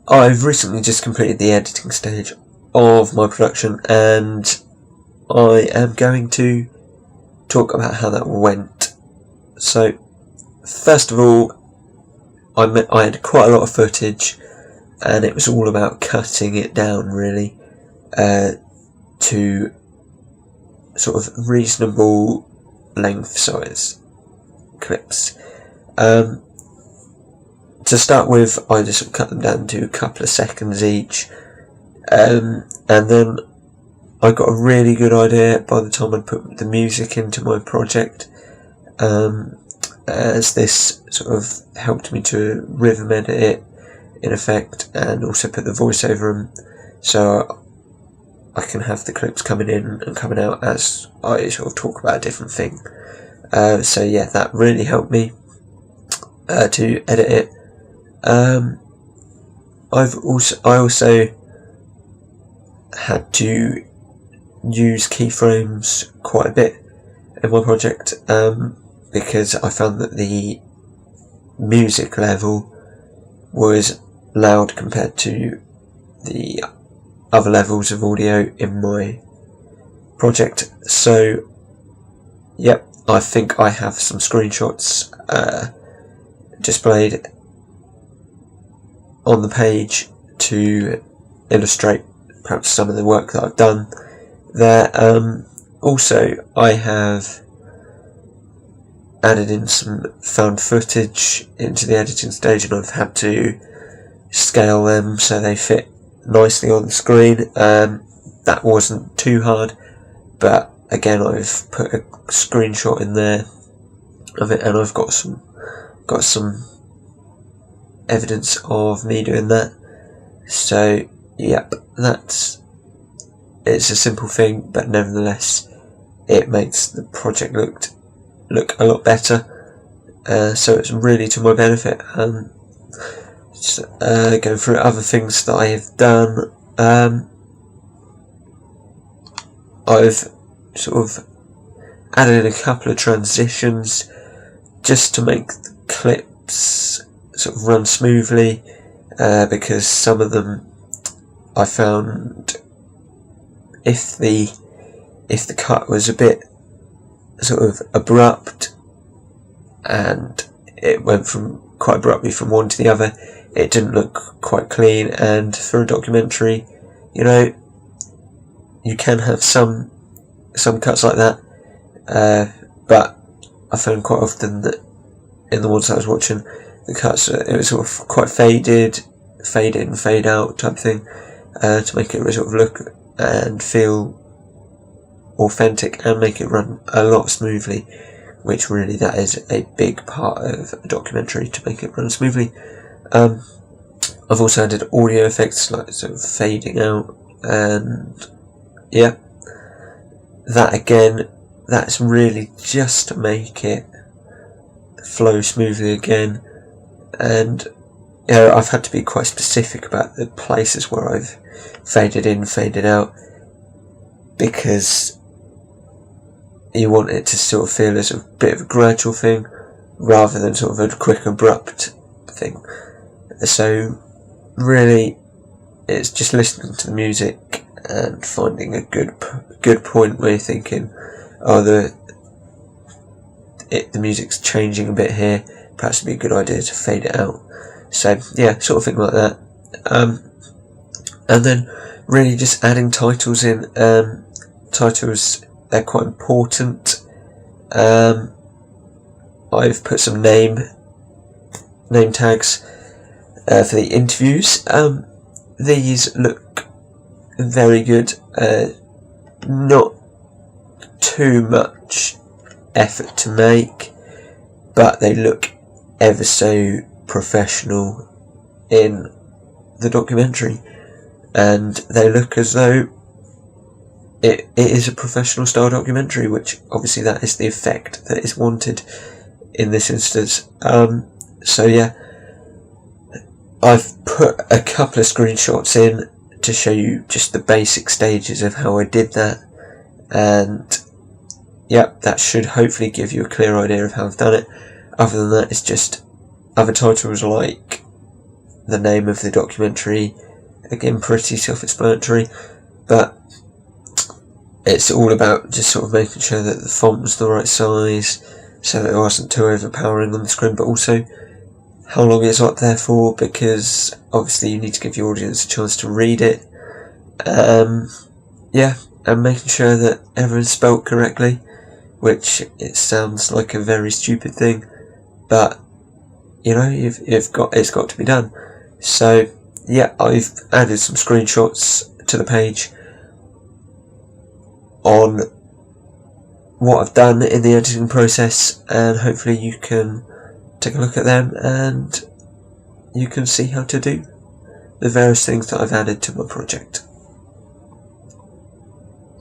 I've recently just completed the editing stage of my production, and I am going to talk about how that went. So, first of all, I had quite a lot of footage, and it was all about cutting it down really to sort of reasonable length size clips. To start with, I just cut them down to a couple of seconds each, and then I got a really good idea by the time I put the music into my project, as this sort of helped me to rhythm edit it in effect, and also put the voice over them, so I can have the clips coming in and coming out as I sort of talk about a different thing. So yeah, that really helped me to edit it. I also had to use keyframes quite a bit in my project, because I found that the music level was loud compared to the other levels of audio in my project. So yep, I think I have some screenshots displayed on the page to illustrate perhaps some of the work that I've done there. Also, I have added in some found footage into the editing stage, and I've had to scale them so they fit nicely on the screen. That wasn't too hard, but again, I've put a screenshot in there of it, and I've got some evidence of me doing that. So yep, it's a simple thing, but nevertheless it makes the project look a lot better, so it's really to my benefit. Going through other things that I have done, I've sort of added a couple of transitions just to make the clips sort of run smoothly, because some of them I found if the cut was a bit sort of abrupt and it went from quite abruptly from one to the other, it didn't look quite clean. And for a documentary, you know, you can have some cuts like that, but I found quite often that in the ones I was watching, the cuts, it was sort of quite fade in, fade out type thing, to make it sort of look and feel authentic and make it run a lot smoothly, which really that is a big part of a documentary, to make it run smoothly. I've also added audio effects like sort of fading out, and yeah, that again, that's really just to make it flow smoothly again. And you know, I've had to be quite specific about the places where I've faded in, faded out, because you want it to sort of feel as a bit of a gradual thing rather than sort of a quick abrupt thing. So really it's just listening to the music and finding a good point where you're thinking, oh, the music's changing a bit here, perhaps it'd be a good idea to fade it out. So yeah, sort of thing like that. And then really just adding titles in. Titles, they're quite important. I've put some name tags for the interviews. These look very good. Not too much effort to make, but they look ever so professional in the documentary, and they look as though it is a professional style documentary, which obviously that is the effect that is wanted in this instance. So yeah, I've put a couple of screenshots in to show you just the basic stages of how I did that, and yep, that should hopefully give you a clear idea of how I've done it. Other than that, it's just other titles like the name of the documentary. Again, pretty self-explanatory, but it's all about just sort of making sure that the font was the right size, so that it wasn't too overpowering on the screen, but also how long it's up there for, because obviously you need to give your audience a chance to read it. Yeah, and making sure that everyone's spelt correctly, which it sounds like a very stupid thing, but you know, it's got to be done. So yeah, I've added some screenshots to the page on what I've done in the editing process, and hopefully you can take a look at them and you can see how to do the various things that I've added to my project.